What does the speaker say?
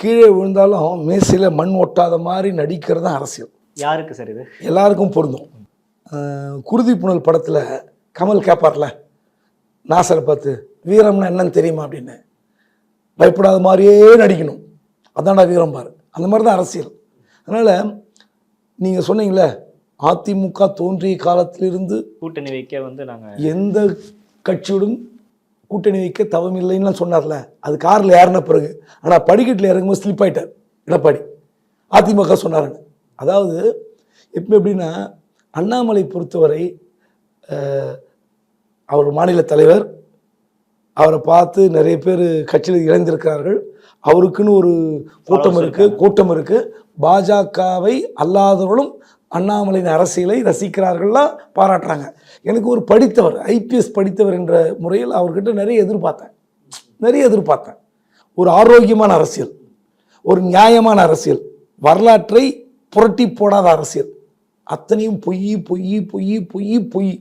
கீழே விழுந்தாலும் மேசையில் மண் ஒட்டாத மாதிரி நடிக்கிறது தான் அரசியல். யாருக்கு சார் இது? எல்லாருக்கும் பொருந்தும். குருதி புனல் படத்தில் கமல் கேட்பார்ல நாசரை பார்த்து, வீரம்னா என்னன்னு தெரியுமா அப்படின்னு. பயப்படாத மாதிரியே நடிக்கணும், அதான்டா வீரம் பாரு. அந்த மாதிரி தான் அரசியல். அதனால் நீங்கள் சொன்னீங்களே அதிமுக தோன்றிய காலத்திலிருந்து கூட்டணி வைக்க நாங்கள் எந்த கட்சியுடன் கூட்டணி வைக்க தவமில்லைன்னு சொன்னார்ல, அது காரில் ஏறின பிறகு. ஆனால் படிக்கட்டில் இறங்கும்போது ஸ்லிப் ஆகிட்டார் எடப்பாடி, அதிமுக சொன்னாருன்னு. அதாவது இப்போ எப்படின்னா, அண்ணாமலை பொறுத்தவரை அவர் மாநில தலைவர், அவரை பார்த்து நிறைய பேர் கட்சியில் இணைந்திருக்கிறார்கள். அவருக்குன்னு ஒரு கூட்டம் இருக்குது. பாஜகவை அல்லாதவர்களும் அண்ணாமலையின் அரசியலை ரசிக்கிறார்கள்லாம் பாராட்டுறாங்க. எனக்கு ஒரு படித்தவர், ஐபிஎஸ் படித்தவர் என்ற முறையில் அவர்கிட்ட நிறைய எதிர்பார்த்தேன். ஒரு ஆரோக்கியமான அரசியல், ஒரு நியாயமான அரசியல், வரலாற்றை புரட்டி போடாத அரசியல். அத்தனையும் பொய் பொய் பொய் பொய் பொய்.